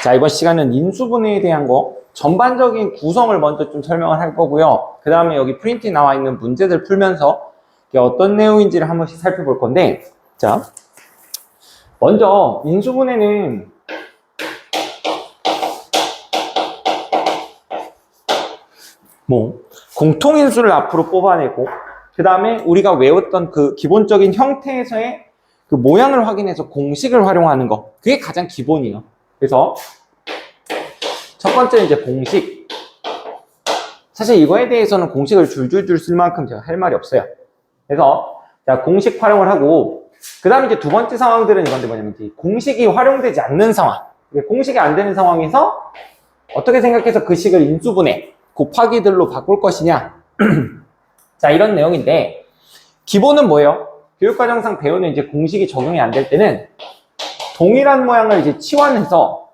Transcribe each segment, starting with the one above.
자, 이번 시간은 인수분해에 대한 거 전반적인 구성을 먼저 좀 설명을 할 거고요. 그 다음에 여기 프린트에 나와 있는 문제들 풀면서 이게 어떤 내용인지를 한 번씩 살펴볼 건데, 자, 먼저 인수분해는 공통인수를 앞으로 뽑아내고, 그 다음에 우리가 외웠던 그 기본적인 형태에서의 그 모양을 확인해서 공식을 활용하는 거, 그게 가장 기본이에요. 그래서 첫 번째 이제 공식. 사실 이거에 대해서는 공식을 줄줄줄 쓸 만큼 제가 할 말이 없어요. 그래서 자, 공식 활용을 하고, 그 다음에 이제 두 번째 상황들은 이건데 뭐냐면 공식이 활용되지 않는 상황, 공식이 안 되는 상황에서 어떻게 생각해서 그 식을 인수분해 곱하기들로 바꿀 것이냐. 자, 이런 내용인데, 기본은 뭐예요? 교육과정상 배우는 이제 공식이 적용이 안 될 때는 동일한 모양을 이제 치환해서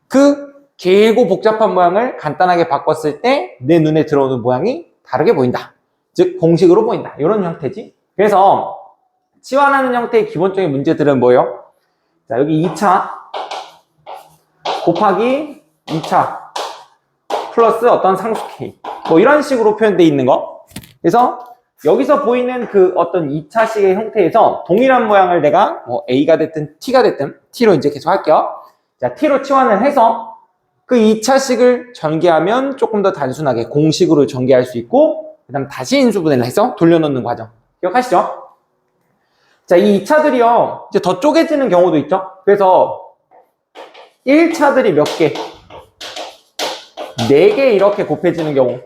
그 길고 복잡한 모양을 간단하게 바꿨을 때 내 눈에 들어오는 모양이 다르게 보인다. 즉, 공식으로 보인다. 이런 형태지. 그래서 치환하는 형태의 기본적인 문제들은 뭐예요? 자, 여기 2차 곱하기 2차 플러스 어떤 상수 K. 뭐 이런 식으로 표현되어 있는 거. 그래서 여기서 보이는 그 어떤 2차식의 형태에서 동일한 모양을 내가 뭐 A가 됐든 T가 됐든 T로 이제 계속 할게요. 자, T로 치환을 해서 그 2차식을 전개하면 조금 더 단순하게 공식으로 전개할 수 있고, 그 다음 다시 인수분해를 해서 돌려놓는 과정. 기억하시죠? 자, 이 2차들이요, 이제 더 쪼개지는 경우도 있죠? 그래서 1차들이 몇 개? 4개 이렇게 곱해지는 경우.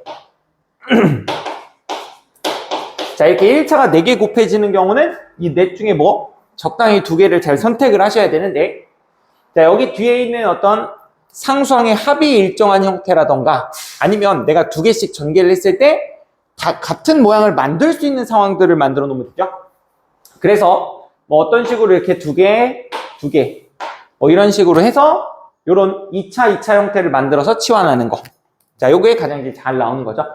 자, 이렇게 1차가 4개 곱해지는 경우는 이 넷 중에 뭐 적당히 2개를 잘 선택을 하셔야 되는데, 자, 여기 뒤에 있는 어떤 상수항의 합이 일정한 형태라던가 아니면 내가 2개씩 전개를 했을 때 다 같은 모양을 만들 수 있는 상황들을 만들어 놓으면 되죠. 그래서 뭐 어떤 식으로 이렇게 2개 뭐 이런 식으로 해서 요런 2차 형태를 만들어서 치환하는 거. 자, 요게 가장 이제 잘 나오는 거죠.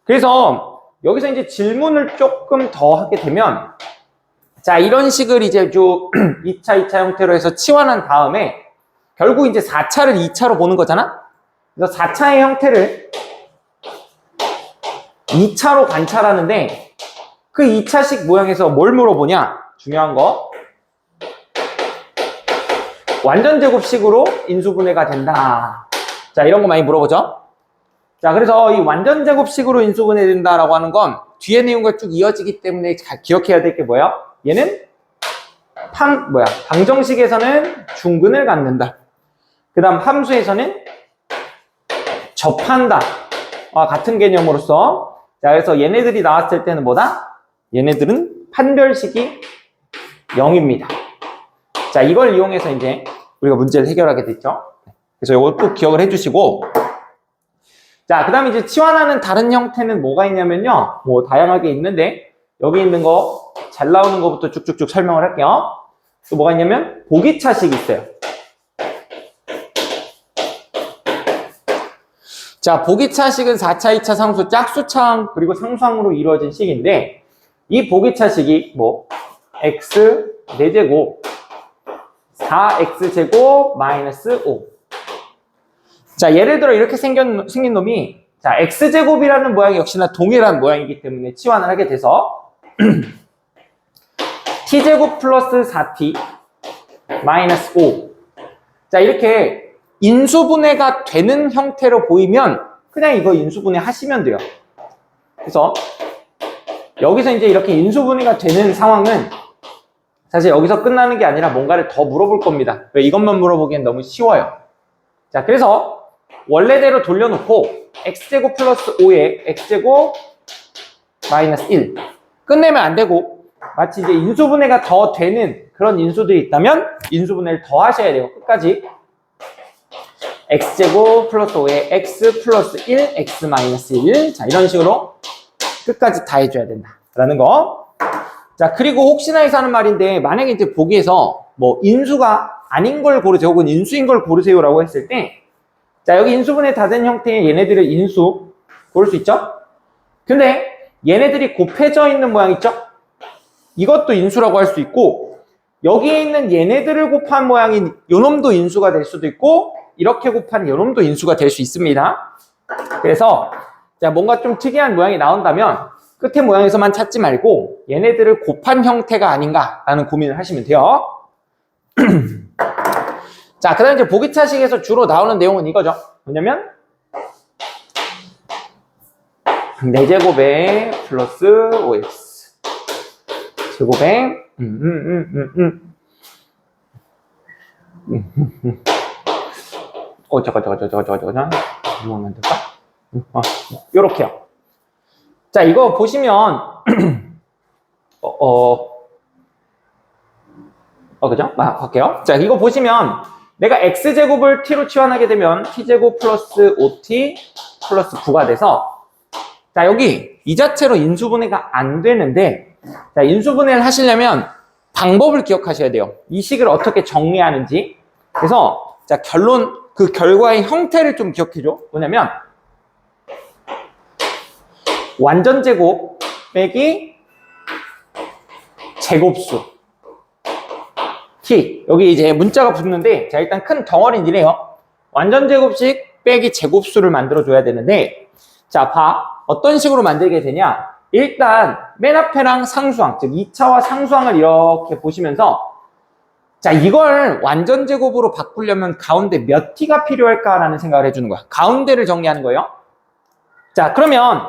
그래서 여기서 이제 질문을 조금 더 하게 되면, 자, 이런 식을 이제 2차 형태로 해서 치환한 다음에 결국 이제 4차를 2차로 보는 거잖아? 그래서 4차의 형태를 2차로 관찰하는데 그 2차식 모양에서 뭘 물어보냐? 중요한 거. 완전 제곱식으로 인수분해가 된다. 자, 이런 거 많이 물어보죠? 자, 그래서 이 완전 제곱식으로 인수분해 된다라고 하는 건 뒤에 내용과 쭉 이어지기 때문에 잘 기억해야 될 게 뭐야? 얘는 방정식에서는 중근을 갖는다. 그 다음 함수에서는 접한다. 같은 개념으로서. 자, 그래서 얘네들이 나왔을 때는 뭐다? 얘네들은 판별식이 0입니다. 자, 이걸 이용해서 이제 우리가 문제를 해결하게 됐죠. 그래서 이걸 꼭 기억을 해주시고, 자, 그 다음에 이제 치환하는 다른 형태는 뭐가 있냐면요, 뭐 다양하게 있는데 여기 있는 거 잘 나오는 거부터 쭉쭉쭉 설명을 할게요. 또 뭐가 있냐면 보기차식이 있어요. 자, 보기차식은 4차, 2차 상수 짝수차항 그리고 상수항으로 이루어진 식인데, 이 보기차식이 뭐 x 4제곱 4x제곱 마이너스 5. 자, 예를 들어 이렇게 생긴 놈이, 자, x제곱이라는 모양이 역시나 동일한 모양이기 때문에 치환을 하게 돼서 t제곱 플러스 4t 마이너스 5. 자, 이렇게 인수분해가 되는 형태로 보이면 그냥 이거 인수분해 하시면 돼요. 그래서 여기서 이제 이렇게 인수분해가 되는 상황은 사실 여기서 끝나는 게 아니라 뭔가를 더 물어볼 겁니다. 왜? 이것만 물어보기엔 너무 쉬워요. 자, 그래서 원래대로 돌려놓고 x제곱 플러스 5에 x제곱 마이너스 1 끝내면 안 되고, 마치 이제 인수분해가 더 되는 그런 인수들이 있다면 인수분해를 더 하셔야 돼요. 끝까지. x제곱 플러스 5에 x 플러스 1 x 마이너스 1. 자, 이런 식으로 끝까지 다 해줘야 된다 라는 거. 자, 그리고 혹시나 해서 하는 말인데, 만약에 이제 보기에서 뭐 인수가 아닌 걸 고르세요 혹은 인수인 걸 고르세요 라고 했을 때, 자, 여기 인수분해 다 된 형태의 얘네들을 인수 고를 수 있죠? 근데 얘네들이 곱해져 있는 모양 있죠? 이것도 인수라고 할 수 있고, 여기에 있는 얘네들을 곱한 모양인 요놈도 인수가 될 수도 있고 이렇게 곱한 요놈도 인수가 될 수 있습니다. 그래서 자, 뭔가 좀 특이한 모양이 나온다면 끝에 모양에서만 찾지 말고 얘네들을 곱한 형태가 아닌가라는 고민을 하시면 돼요. 자, 그 다음에 이제 보기차식에서 주로 나오는 내용은 이거죠. 뭐냐면 4제곱에 플러스 5x 제곱에 저거 뭐 만들까? 요렇게요. 자, 이거 보시면 그죠? 갈게요. 자, 이거 보시면 내가 x제곱을 t로 치환하게 되면 t제곱 플러스 5t 플러스 9가 돼서 자, 여기 이 자체로 인수분해가 안 되는데 자, 인수분해를 하시려면 방법을 기억하셔야 돼요. 이 식을 어떻게 정리하는지. 그래서 자, 그 결과의 형태를 좀 기억해줘. 뭐냐면 완전제곱 빼기 제곱수 t. 여기 이제 문자가 붙는데 자, 일단 큰 덩어리인데요. 완전제곱식 빼기 제곱수를 만들어줘야 되는데 자, 어떤 식으로 만들게 되냐. 일단 맨 앞에랑 상수항, 즉 2차와 상수항을 이렇게 보시면서 자, 이걸 완전제곱으로 바꾸려면 가운데 몇 t가 필요할까라는 생각을 해주는 거야. 가운데를 정리하는 거예요. 자, 그러면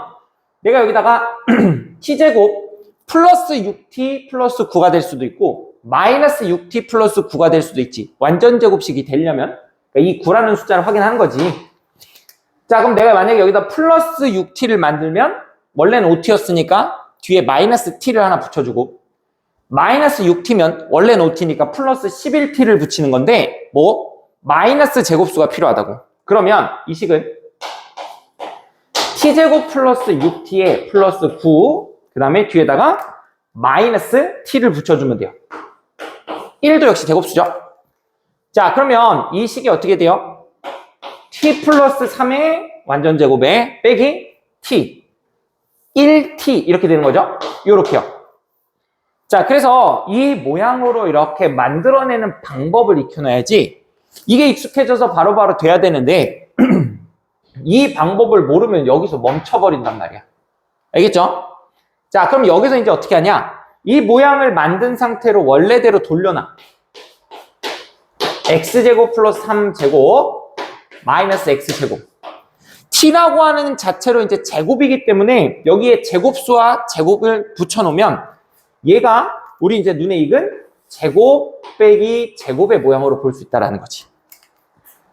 내가 여기다가 t제곱 플러스 6t 플러스 9가 될 수도 있고 마이너스 6t 플러스 9가 될 수도 있지. 완전제곱식이 되려면 그러니까 이 9라는 숫자를 확인하는 거지. 자, 그럼 내가 만약에 여기다 플러스 6t를 만들면 원래는 5t였으니까 뒤에 마이너스 t를 하나 붙여주고 마이너스 6t면 원래는 5t니까 플러스 11t를 붙이는 건데 마이너스 제곱수가 필요하다고. 그러면 이 식은 t제곱 플러스 6t에 플러스 9 그 다음에 뒤에다가 마이너스 t를 붙여주면 돼요. 1도 역시 제곱수죠. 자, 그러면 이 식이 어떻게 돼요? t 플러스 3의 완전제곱에 빼기 t 1t 이렇게 되는 거죠. 요렇게요. 자, 그래서 이 모양으로 이렇게 만들어내는 방법을 익혀놔야지 이게 익숙해져서 바로바로 돼야 되는데 이 방법을 모르면 여기서 멈춰버린단 말이야. 알겠죠? 자, 그럼 여기서 이제 어떻게 하냐? 이 모양을 만든 상태로 원래대로 돌려놔. x제곱 플러스 3제곱 마이너스 x제곱. t라고 하는 자체로 이제 제곱이기 때문에 여기에 제곱수와 제곱을 붙여놓으면 얘가 우리 이제 눈에 익은 제곱 빼기 제곱의 모양으로 볼 수 있다는 거지.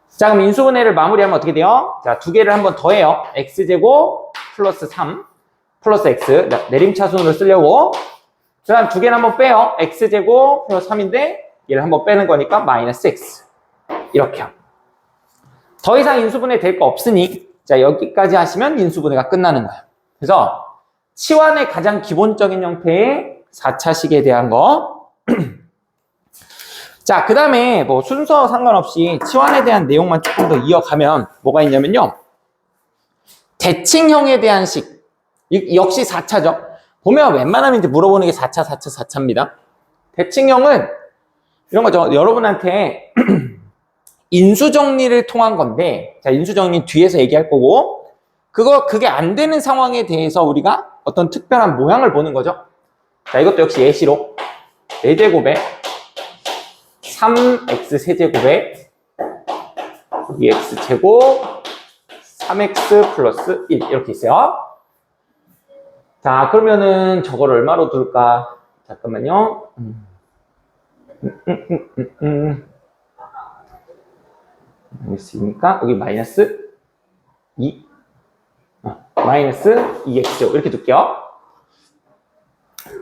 자, 그럼 인수분해를 마무리하면 어떻게 돼요? 자, 두 개를 한번 더해요. x제곱 플러스 3 플러스 x. 내림차순으로 쓰려고. 그 다음 두 개를 한번 빼요. x제곱 플러스 3인데 얘를 한번 빼는 거니까 마이너스 x. 이렇게요. 더 이상 인수분해 될 거 없으니 자, 여기까지 하시면 인수분해가 끝나는 거예요. 그래서 치환의 가장 기본적인 형태의 4차식에 대한 거. 자, 그 다음에 순서 상관없이 치환에 대한 내용만 조금 더 이어가면 뭐가 있냐면요. 대칭형에 대한 식. 역시 4차죠. 보면 웬만하면 이제 물어보는 게 4차, 4차, 4차입니다. 대칭형은 이런 거죠. 여러분한테 인수정리를 통한 건데, 자, 인수정리 뒤에서 얘기할 거고, 그게 안 되는 상황에 대해서 우리가 어떤 특별한 모양을 보는 거죠. 자, 이것도 역시 예시로 4제곱에 3x 세제곱에 2x제곱 3x 플러스 1 이렇게 있어요. 자, 그러면은 저걸 얼마로 둘까? 잠깐만요. 마이너스니까 여기 마이너스 2 마이너스 2x제곱 이렇게 둘게요.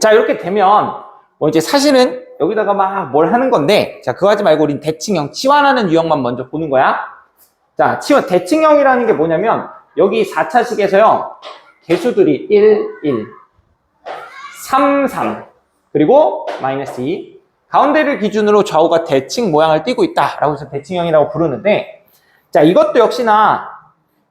자, 이렇게 되면 이제 사실은 여기다가 막 뭘 하는 건데, 자, 그거 하지 말고 우린 대칭형, 치환하는 유형만 먼저 보는 거야. 자, 대칭형이라는 게 뭐냐면 여기 4차식에서요 개수들이 1, 1 3, 3 그리고 마이너스 2 가운데를 기준으로 좌우가 대칭 모양을 띠고 있다라고 해서 대칭형이라고 부르는데, 자, 이것도 역시나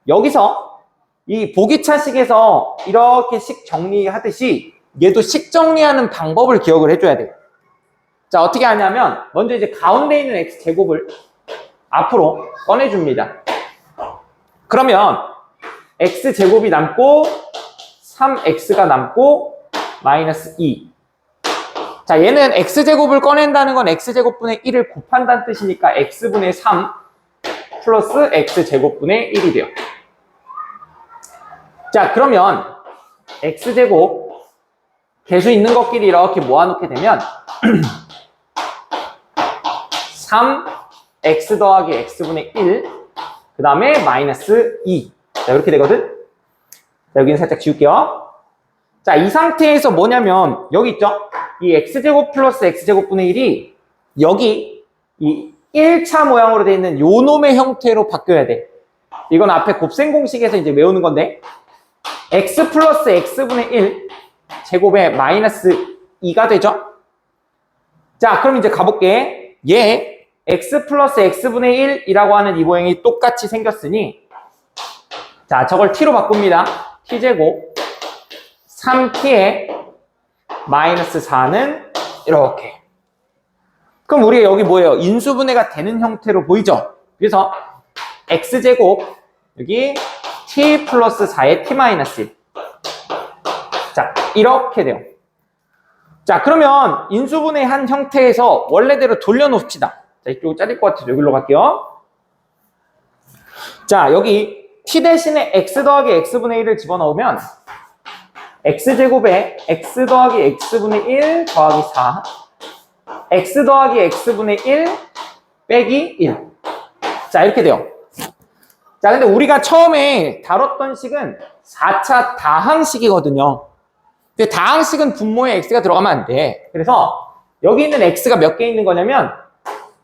여기서 이 보기차식에서 이렇게 식 정리하듯이 얘도 식 정리하는 방법을 기억을 해줘야 돼요. 자, 어떻게 하냐면 먼저 이제 가운데 있는 x제곱을 앞으로 꺼내줍니다. 그러면 x제곱이 남고 3x가 남고 마이너스 2. 자, 얘는 x제곱을 꺼낸다는 건 x제곱분의 1을 곱한다는 뜻이니까 x분의 3 플러스 x제곱분의 1이 돼요. 자, 그러면 x제곱 개수 있는 것끼리 이렇게 모아놓게 되면 3x 더하기 x분의 1, 그 다음에 마이너스 2. 자, 이렇게 되거든? 자, 여기는 살짝 지울게요. 자, 이 상태에서 뭐냐면 여기 있죠? 이 x제곱 플러스 x제곱분의 1이 여기 이 1차 모양으로 되어 있는 요 놈의 형태로 바뀌어야 돼. 이건 앞에 곱셈 공식에서 이제 외우는 건데 x 플러스 x분의 1 제곱에 마이너스 2가 되죠? 자, 그럼 이제 가볼게. 얘 x 플러스 x분의 1이라고 하는 이 모양이 똑같이 생겼으니 자, 저걸 t로 바꿉니다. t제곱 3t에 마이너스 4는 이렇게. 그럼 우리가 여기 뭐예요? 인수분해가 되는 형태로 보이죠? 그래서 x제곱 여기 t 플러스 4에 t 마이너스 1. 자, 이렇게 돼요. 자, 그러면 인수분해한 형태에서 원래대로 돌려놓읍시다. 자, 이쪽 자를 것 같아서 여기로 갈게요. 자, 여기 t 대신에 x 더하기 x분의 1을 집어넣으면 x제곱에 x 더하기 x분의 1 더하기 4 x 더하기 x분의 1 빼기 1. 자, 이렇게 돼요. 자, 근데 우리가 처음에 다뤘던 식은 4차 다항식이거든요. 근데 다항식은 분모에 x가 들어가면 안 돼. 그래서 여기 있는 x가 몇 개 있는 거냐면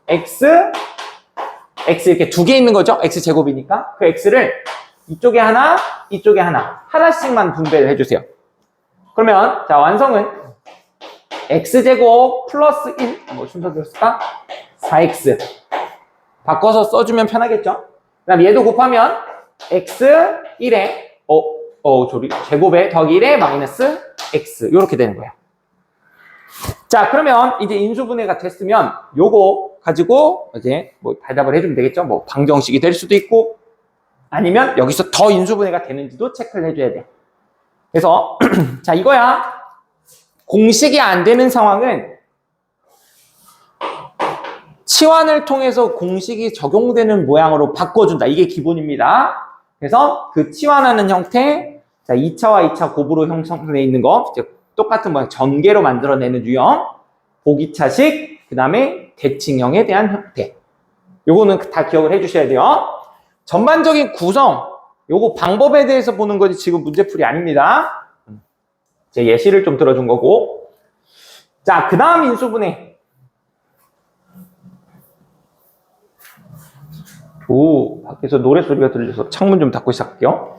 x 이렇게 두 개 있는 거죠. x제곱이니까. 그 x를 이쪽에 하나, 이쪽에 하나씩만 분배를 해주세요. 그러면 자, 완성은 x제곱 플러스 1, 뭐 순서대로 쓸까? 4x 바꿔서 써주면 편하겠죠? 그 다음 얘도 곱하면 x 1에 제곱에 더하기 1에 마이너스 x 이렇게 되는 거예요. 자, 그러면 이제 인수분해가 됐으면 요거 가지고 이제 뭐 대답을 해주면 되겠죠? 뭐 방정식이 될 수도 있고 아니면 여기서 더 인수분해가 되는지도 체크를 해줘야 돼. 그래서 자, 이거야. 공식이 안 되는 상황은 치환을 통해서 공식이 적용되는 모양으로 바꿔준다. 이게 기본입니다. 그래서 그 치환하는 형태, 자, 2차와 2차 곱으로 형성되어 있는 거, 이제 똑같은 모양, 전개로 만들어내는 유형, 보기차식, 그 다음에 대칭형에 대한 형태. 요거는 다 기억을 해주셔야 돼요. 전반적인 구성, 요거 방법에 대해서 보는 거지 지금 문제풀이 아닙니다. 제 예시를 좀 들어준 거고. 자, 그 다음 인수분해. 오, 밖에서 노래소리가 들려서 창문 좀 닫고 시작할게요.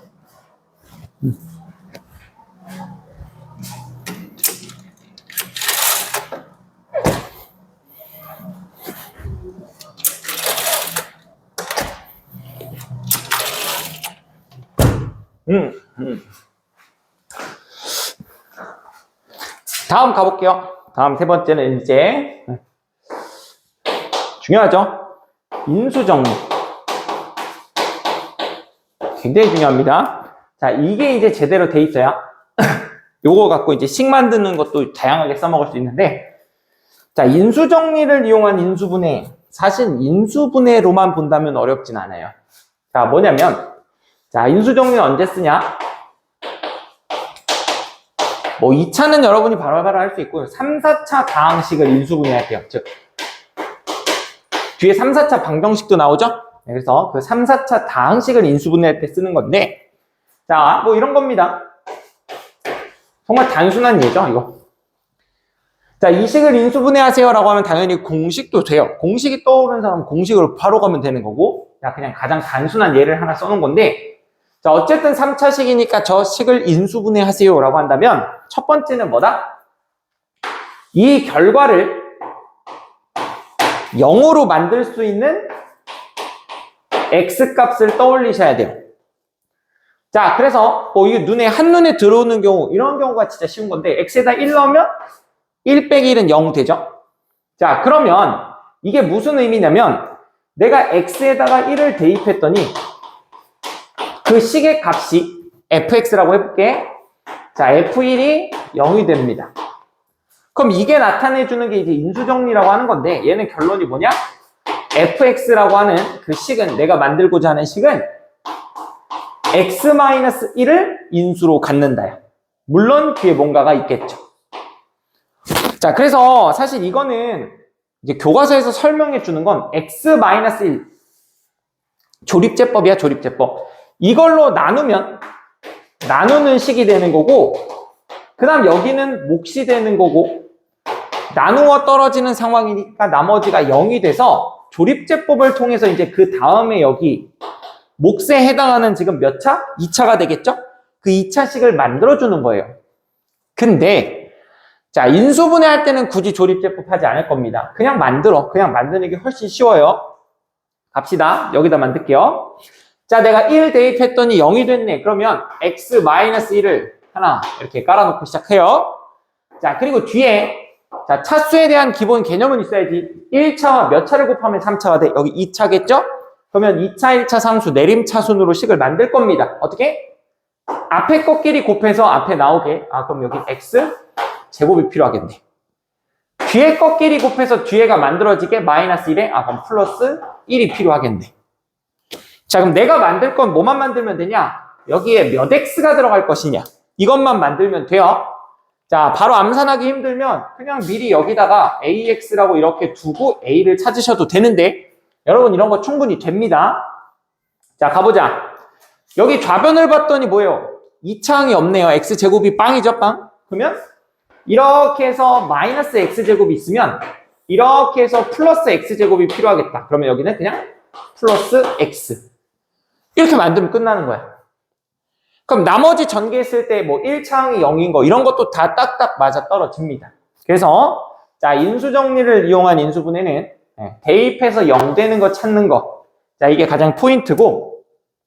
다음 가볼게요. 다음 세 번째는 이제 중요하죠. 인수정리. 굉장히 중요합니다. 자, 이게 이제 제대로 돼 있어야 요거 갖고 이제 식 만드는 것도 다양하게 써먹을 수 있는데, 자, 인수정리를 이용한 인수분해. 사실 인수분해로만 본다면 어렵진 않아요. 자, 뭐냐면, 자, 인수정리는 언제 쓰냐? 뭐 2차는 여러분이 바로바로 할 수 있고 3, 4차 다항식을 인수분해할 때요. 즉 뒤에 3, 4차 방정식도 나오죠? 그래서 그 3, 4차 다항식을 인수분해할 때 쓰는 건데, 자, 뭐 이런 겁니다. 정말 단순한 예죠, 이거. 자, 이 식을 인수분해하세요 라고 하면 당연히 공식도 돼요. 공식이 떠오르는 사람은 공식으로 바로 가면 되는 거고, 자, 그냥 가장 단순한 예를 하나 써놓은 건데, 자, 어쨌든 3차식이니까 저 식을 인수분해하세요 라고 한다면 첫 번째는 뭐다? 이 결과를 0으로 만들 수 있는 x값을 떠올리셔야 돼요. 자, 그래서 뭐 이게 한눈에 들어오는 경우, 이런 경우가 진짜 쉬운 건데 x에다 1 넣으면 1 빼기 1은 0 되죠? 자, 그러면 이게 무슨 의미냐면 내가 x에다가 1을 대입했더니 그 식의 값이 fx라고 해볼게. 자, f1이 0이 됩니다. 그럼 이게 나타내주는 게 이제 인수정리라고 하는 건데 얘는 결론이 뭐냐? fx라고 하는 그 식은 내가 만들고자 하는 식은 x-1을 인수로 갖는다요. 물론 뒤에 뭔가가 있겠죠. 자, 그래서 사실 이거는 이제 교과서에서 설명해 주는 건 x-1 조립제법이야, 조립제법. 이걸로 나누는 식이 되는 거고, 그 다음 여기는 몫이 되는 거고, 나누어 떨어지는 상황이니까 나머지가 0이 돼서 조립제법을 통해서 이제 그 다음에 여기 몫에 해당하는 지금 몇 차? 2차가 되겠죠? 그 2차식을 만들어주는 거예요. 근데 자, 인수분해 할 때는 굳이 조립제법 하지 않을 겁니다. 그냥 만드는 게 훨씬 쉬워요. 갑시다. 여기다 만들게요. 자, 내가 1 대입했더니 0이 됐네. 그러면 x-1을 하나 이렇게 깔아놓고 시작해요. 자, 그리고 뒤에 자, 차수에 대한 기본 개념은 있어야지. 1차와 몇 차를 곱하면 3차가 돼? 여기 2차겠죠? 그러면 2차, 1차 상수 내림차순으로 식을 만들 겁니다. 어떻게? 앞에 것끼리 곱해서 앞에 나오게. 그럼 여기 x 제곱이 필요하겠네. 뒤에 것끼리 곱해서 뒤에가 만들어지게 마이너스 1에 그럼 플러스 1이 필요하겠네. 자, 그럼 내가 만들 건 뭐만 만들면 되냐? 여기에 몇 x가 들어갈 것이냐? 이것만 만들면 돼요. 자, 바로 암산하기 힘들면 그냥 미리 여기다가 ax라고 이렇게 두고 a를 찾으셔도 되는데 여러분 이런 거 충분히 됩니다. 자, 가보자. 여기 좌변을 봤더니 뭐예요? 2차항이 없네요. x제곱이 빵이죠, 빵? 그러면 이렇게 해서 마이너스 x제곱이 있으면 이렇게 해서 플러스 x제곱이 필요하겠다. 그러면 여기는 그냥 플러스 x 이렇게 만들면 끝나는 거야. 그럼 나머지 전개했을 때 뭐 1차항이 0인 거 이런 것도 다 딱딱 맞아 떨어집니다. 그래서 자, 인수정리를 이용한 인수분해는 대입해서 0 되는 거 찾는 거. 자, 이게 가장 포인트고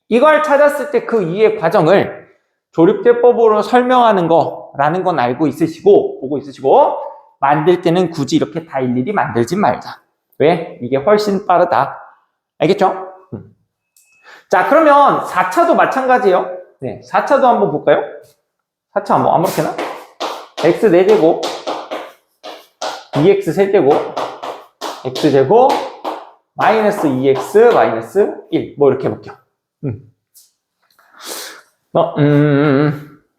이걸 찾았을 때 그 이해 과정을 조립제법으로 설명하는 거라는 건 알고 있으시고 보고 있으시고 만들 때는 굳이 이렇게 다 일일이 만들지 말자. 왜? 이게 훨씬 빠르다. 알겠죠? 자, 그러면 4차도 마찬가지예요. 네, 4차도 한번 볼까요? 4차 한번 아무렇게나 x 4제곱 2x 세제곱 x제곱 마이너스 2x 마이너스 1 뭐 이렇게 해볼게요.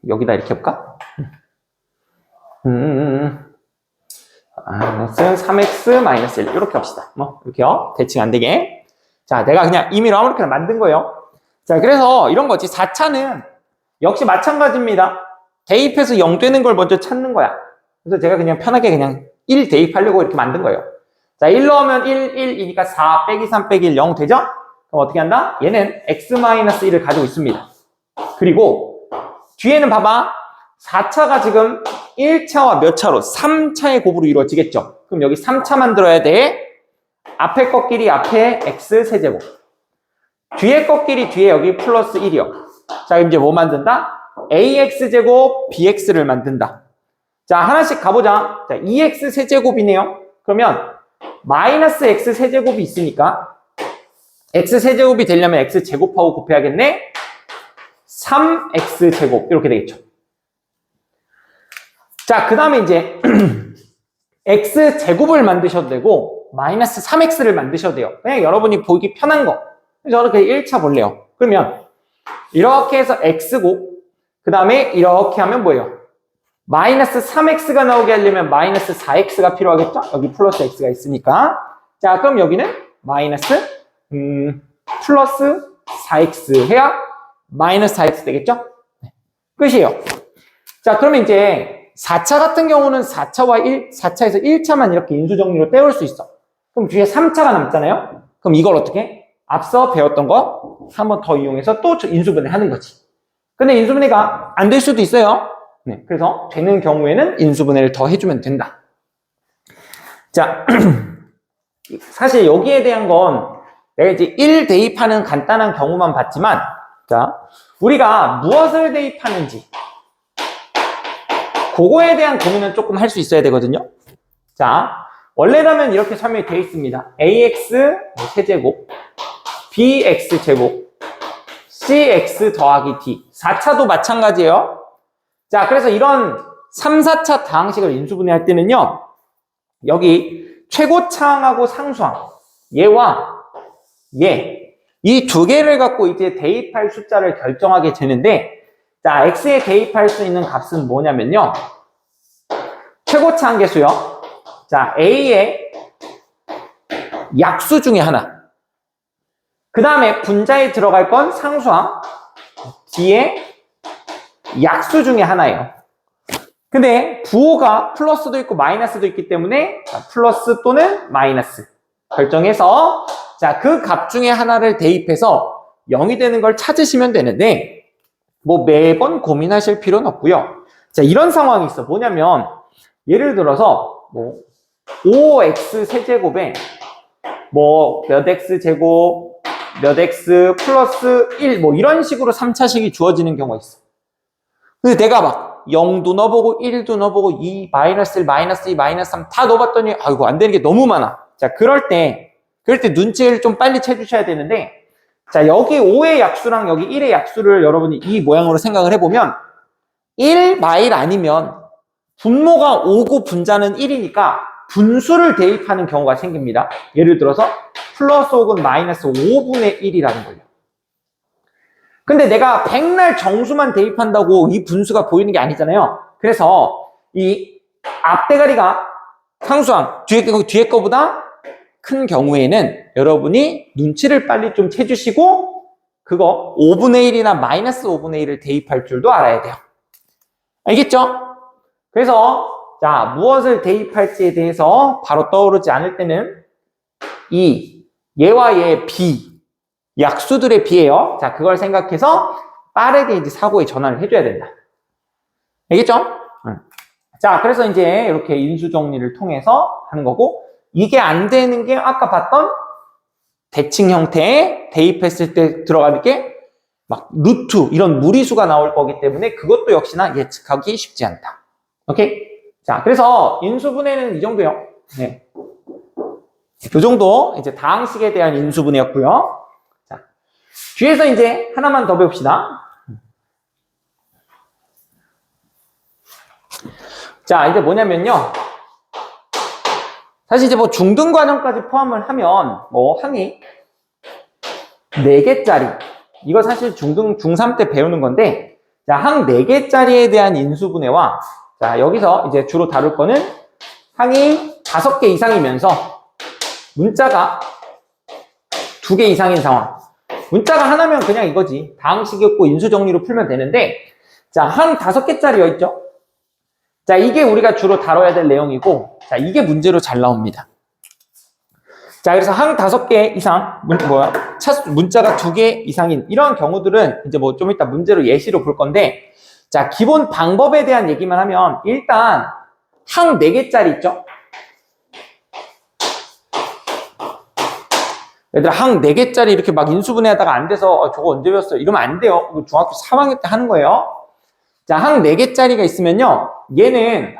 여기다 이렇게 해볼까? 마이너스 3x 마이너스 1 이렇게 합시다. 뭐 이렇게요. 대칭 안 되게. 자, 내가 그냥 임의로 아무렇게나 만든 거예요. 자, 그래서 이런 거지. 4차는 역시 마찬가지입니다. 대입해서 0 되는 걸 먼저 찾는 거야. 그래서 제가 그냥 편하게 그냥 1 대입하려고 이렇게 만든 거예요. 자, 1 넣으면 1, 1이니까 4 빼기 3 빼기 1, 0 되죠? 그럼 어떻게 한다? 얘는 x-1을 가지고 있습니다. 그리고 뒤에는 봐봐. 4차가 지금 1차와 몇 차로? 3차의 곱으로 이루어지겠죠? 그럼 여기 3차 만들어야 돼. 앞에 것끼리 앞에 x 세제곱. 뒤에 것끼리 뒤에 여기 플러스 1이요. 자, 그럼 이제 뭐 만든다? ax제곱 bx를 만든다. 자, 하나씩 가보자. 자, 2x 세제곱이네요. 그러면 마이너스 x 세제곱이 있으니까 x 세제곱이 되려면 x 제곱하고 곱해야겠네. 3x 제곱 이렇게 되겠죠. 자, 그 다음에 이제 x 제곱을 만드셔도 되고 마이너스 3x를 만드셔도 돼요. 그냥 여러분이 보기 편한 거. 저는 그냥 1차 볼래요. 그러면 이렇게 해서 x고 그 다음에 이렇게 하면 뭐예요? 마이너스 3x가 나오게 하려면 마이너스 4x가 필요하겠죠? 여기 플러스 x가 있으니까. 자, 그럼 여기는 마이너스 플러스 4x 해야 마이너스 4x 되겠죠? 네. 끝이에요. 자, 그러면 이제 4차 같은 경우는 4차에서 1차만 이렇게 인수정리로 때울 수 있어. 그럼 뒤에 3차가 남잖아요? 그럼 이걸 어떻게 해? 앞서 배웠던 거 한 번 더 이용해서 또 인수분해 하는 거지. 근데 인수분해가 안 될 수도 있어요. 네, 그래서 되는 경우에는 인수분해를 더 해주면 된다. 자, 사실 여기에 대한 건 내가 이제 1 대입하는 간단한 경우만 봤지만, 자, 우리가 무엇을 대입하는지 그거에 대한 고민은 조금 할 수 있어야 되거든요. 자, 원래라면 이렇게 설명이 되어 있습니다. ax 세제곱, bx 제곱, cx 더하기 d. 4차도 마찬가지예요. 자, 그래서 이런 3, 4차 다항식을 인수분해할 때는요, 여기 최고차항하고 상수항, 얘와 얘, 이 두 개를 갖고 이제 대입할 숫자를 결정하게 되는데, 자, x에 대입할 수 있는 값은 뭐냐면요, 최고차항 계수요. 자, a의 약수 중에 하나. 그 다음에 분자에 들어갈 건 상수항, d의 약수 중에 하나예요. 근데 부호가 플러스도 있고 마이너스도 있기 때문에 플러스 또는 마이너스 결정해서 자, 그 값 중에 하나를 대입해서 0이 되는 걸 찾으시면 되는데 뭐 매번 고민하실 필요는 없고요. 자, 이런 상황이 있어. 뭐냐면 예를 들어서 뭐 5x 세제곱에 뭐 몇 x 제곱 몇 x 플러스 1 뭐 이런 식으로 3차식이 주어지는 경우가 있어. 근데 내가 막 0도 넣어보고 1도 넣어보고 2, 마이너스 1, 마이너스 2, 마이너스 3 다 넣어봤더니 아이고 안 되는 게 너무 많아. 자, 그럴 때 눈치를 좀 빨리 채주셔야 되는데, 자, 여기 5의 약수랑 여기 1의 약수를 여러분이 이 모양으로 생각을 해보면 1 마일 아니면 분모가 5고 분자는 1이니까 분수를 대입하는 경우가 생깁니다. 예를 들어서 플러스 혹은 마이너스 5분의 1이라는 거예요. 근데 내가 백날 정수만 대입한다고 이 분수가 보이는 게 아니잖아요. 그래서 이 앞대가리가 상수항, 뒤에 거보다 큰 경우에는 여러분이 눈치를 빨리 좀 채주시고 그거 5분의 1이나 마이너스 5분의 1을 대입할 줄도 알아야 돼요. 알겠죠? 그래서 자, 무엇을 대입할지에 대해서 바로 떠오르지 않을 때는 이 얘와 얘의 비, 약수들의 비예요. 자, 그걸 생각해서 빠르게 이제 사고에 전환을 해줘야 된다. 알겠죠? 자, 그래서 이제 이렇게 인수 정리를 통해서 하는 거고, 이게 안 되는 게 아까 봤던 대칭 형태에 대입했을 때 들어가는 게 막 루트 이런 무리수가 나올 거기 때문에 그것도 역시나 예측하기 쉽지 않다. 오케이? 자, 그래서 인수분해는 이 정도요. 네. 이 정도 이제 다항식에 대한 인수분해였고요. 자, 뒤에서 이제 하나만 더 배웁시다. 자, 이제 뭐냐면요. 사실 이제 뭐 중등 과정까지 포함을 하면 뭐 항이 4개짜리. 이거 사실 중등, 중3 때 배우는 건데, 자, 항 4개짜리에 대한 인수분해와, 자, 여기서 이제 주로 다룰 거는 항이 5개 이상이면서 문자가 2개 이상인 상황. 문자가 하나면 그냥 이거지. 다항식이었고 인수 정리로 풀면 되는데, 자, 항 5개짜리여 있죠? 자, 이게 우리가 주로 다뤄야 될 내용이고, 자, 이게 문제로 잘 나옵니다. 자, 그래서 항 5개 이상, 문자가 2개 이상인 이런 경우들은 이제 뭐 좀 이따 문제로 예시로 볼 건데, 자, 기본 방법에 대한 얘기만 하면, 일단, 항 4개짜리 있죠? 얘들아, 항 4개짜리 이렇게 막 인수분해 하다가 안 돼서, 저거 언제 배웠어요? 이러면 안 돼요. 이거 중학교 3학년 때 하는 거예요. 자, 항 4개짜리가 있으면요, 얘는,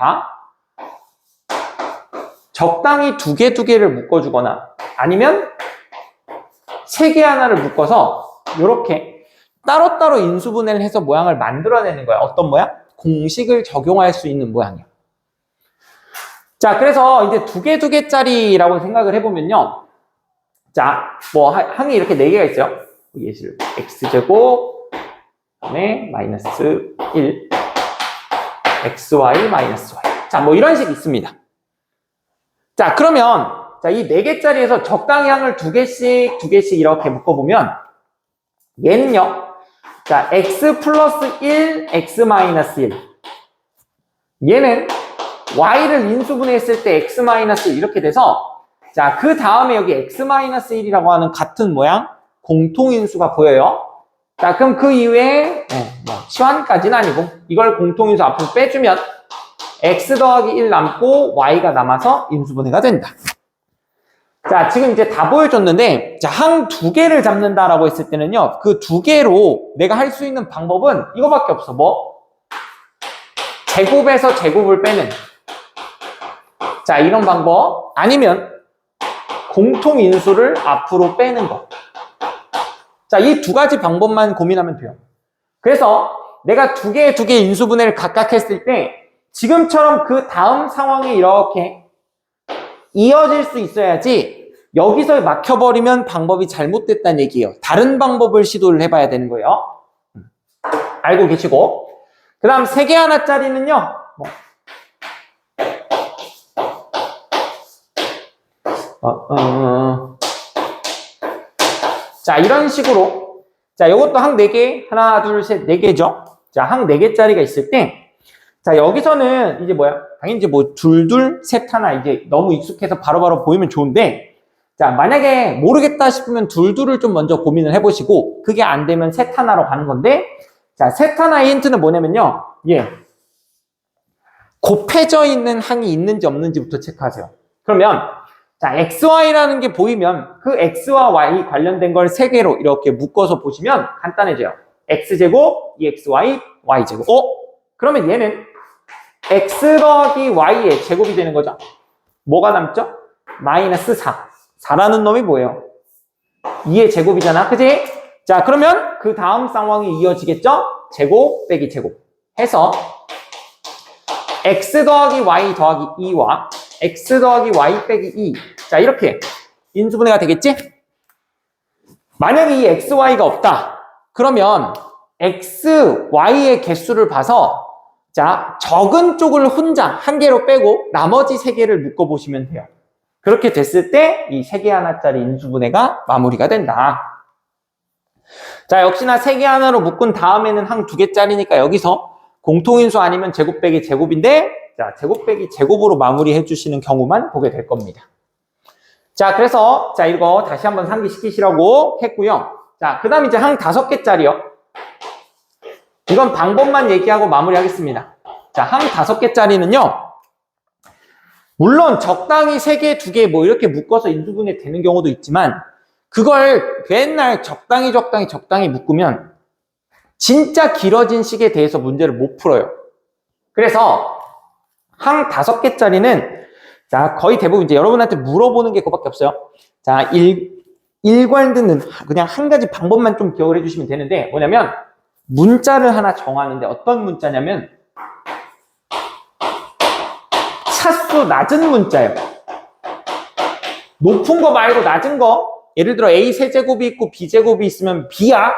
적당히 2개를 묶어주거나 아니면 3개 하나를 묶어서 이렇게 따로따로 인수분해를 해서 모양을 만들어내는 거야. 어떤 모양? 공식을 적용할 수 있는 모양이야. 자, 그래서 이제 2개짜리라고 생각을 해보면요. 자, 뭐 항이 이렇게 4개가 있어요. 예시를 x제곱, 그다음에 마이너스 1, xy, 마이너스 y. 자, 뭐 이런 식이 있습니다. 자, 그러면 자, 이 4개짜리에서 적당히 항을 2개씩 이렇게 묶어보면 얘는요. 자, x 플러스 1, x 마이너스 1. 얘는 y를 인수분해했을 때 x 마이너스 1 이렇게 돼서 자, 그 다음에 여기 x 마이너스 1이라고 하는 같은 모양 공통인수가 보여요. 자, 그럼 그 이후에 뭐 치환까지는 아니고 이걸 공통인수 앞으로 빼주면 x 더하기 1 남고 y가 남아서 인수분해가 된다. 자, 지금 이제 다 보여줬는데, 자, 항 2개를 잡는다라고 했을 때는요, 그 2개로 내가 할 수 있는 방법은 이거밖에 없어. 뭐? 제곱에서 제곱을 빼는. 자, 이런 방법. 아니면 공통인수를 앞으로 빼는 거. 자, 이 두 가지 방법만 고민하면 돼요. 그래서 내가 두 개 인수분해를 각각 했을 때 지금처럼 그 다음 상황이 이렇게 이어질 수 있어야지 여기서 막혀버리면 방법이 잘못됐다는 얘기예요. 다른 방법을 시도를 해봐야 되는 거예요. 알고 계시고. 그 다음 3개 하나짜리는요. 자, 이런 식으로. 자, 이것도 항 4개. 하나, 둘, 셋, 4개죠. 자, 항 4개짜리가 있을 때. 자, 여기서는 이제 뭐야? 당연히 이제 뭐 둘, 셋, 하나 이제 너무 익숙해서 바로바로 보이면 좋은데. 자, 만약에 모르겠다 싶으면 둘을 좀 먼저 고민을 해보시고, 그게 안 되면 셋 하나로 가는 건데, 자, 셋 하나의 힌트는 뭐냐면요. 예. 곱해져 있는 항이 있는지 없는지부터 체크하세요. 그러면, 자, XY라는 게 보이면 그 X와 Y 관련된 걸 3개로 이렇게 묶어서 보시면 간단해져요. X제곱, EXY, Y제곱. 그러면 얘는 X 더하기 Y의 제곱이 되는 거죠. 뭐가 남죠? 마이너스 4. 4라는 놈이 뭐예요? 2의 제곱이잖아. 그지? 자, 그러면 그 다음 상황이 이어지겠죠? 제곱 빼기 제곱 해서 X 더하기 Y 더하기 2와 X 더하기 Y 빼기 2. 자, 이렇게 인수분해가 되겠지? 만약에 이 XY가 없다. 그러면 X, Y의 개수를 봐서 자, 적은 쪽을 혼자 한 개로 빼고 나머지 3개를 묶어보시면 돼요. 그렇게 됐을 때 이 3개 하나짜리 인수분해가 마무리가 된다. 자, 역시나 3개 하나로 묶은 다음에는 항 2개짜리니까 여기서 공통인수 아니면 제곱 빼기 제곱인데 자, 제곱 빼기 제곱으로 마무리해 주시는 경우만 보게 될 겁니다. 자, 그래서 자, 이거 다시 한번 상기시키시라고 했고요. 자, 그 다음 이제 항 5개짜리요. 이건 방법만 얘기하고 마무리하겠습니다. 자, 항 5개짜리는요. 물론 적당히 3개, 2개 뭐 이렇게 묶어서 인수분해 되는 경우도 있지만 그걸 맨날 적당히 묶으면 진짜 길어진 식에 대해서 문제를 못 풀어요. 그래서 항 5개짜리는 자, 거의 대부분 이제 여러분한테 물어보는 게 그거밖에 없어요. 자, 일관되는 그냥 한 가지 방법만 좀 기억을 해주시면 되는데 뭐냐면 문자를 하나 정하는데 어떤 문자냐면 차수 낮은 문자예요. 높은 거 말고 낮은 거. 예를 들어 A 세제곱이 있고 B 제곱이 있으면 B야.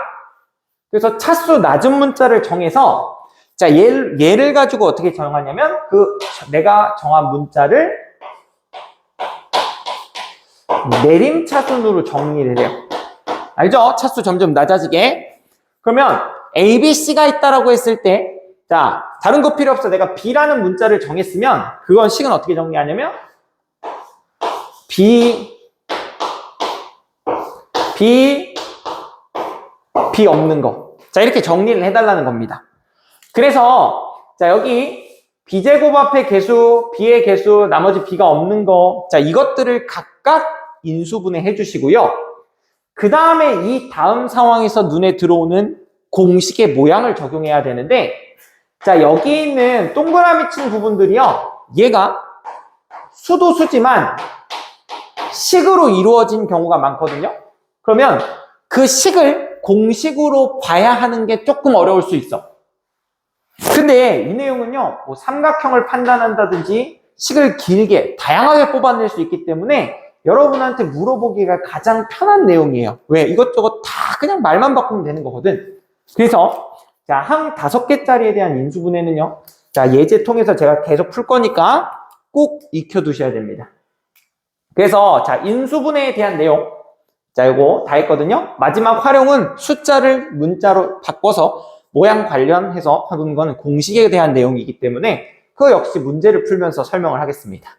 그래서 차수 낮은 문자를 정해서 자, 얘를 가지고 어떻게 정하냐면 그 내가 정한 문자를 내림 차순으로 정리를 해요. 알죠? 차수 점점 낮아지게. 그러면 A, B, C가 있다라고 했을 때 자, 다른 거 필요 없어. 내가 B라는 문자를 정했으면 그건 식은 어떻게 정리하냐면 B 없는 거. 자, 이렇게 정리를 해달라는 겁니다. 그래서 자, 여기 B제곱 앞에 개수, B의 개수, 나머지 B가 없는 거. 자, 이것들을 각각 인수분해 해주시고요. 그 다음에 이 다음 상황에서 눈에 들어오는 공식의 모양을 적용해야 되는데 자, 여기 있는 동그라미 친 부분들이요. 얘가 수도 수지만 식으로 이루어진 경우가 많거든요. 그러면 그 식을 공식으로 봐야 하는 게 조금 어려울 수 있어. 근데 이 내용은요, 뭐 삼각형을 판단한다든지 식을 길게 다양하게 뽑아낼 수 있기 때문에 여러분한테 물어보기가 가장 편한 내용이에요. 왜? 이것저것 다 그냥 말만 바꾸면 되는 거거든. 그래서 자, 항 5개짜리에 대한 인수분해는요. 자, 예제 통해서 제가 계속 풀 거니까 꼭 익혀두셔야 됩니다. 그래서 자, 인수분해에 대한 내용. 자, 이거 다 했거든요. 마지막 활용은 숫자를 문자로 바꿔서 모양 관련해서 하는 거는 공식에 대한 내용이기 때문에 그 역시 문제를 풀면서 설명을 하겠습니다.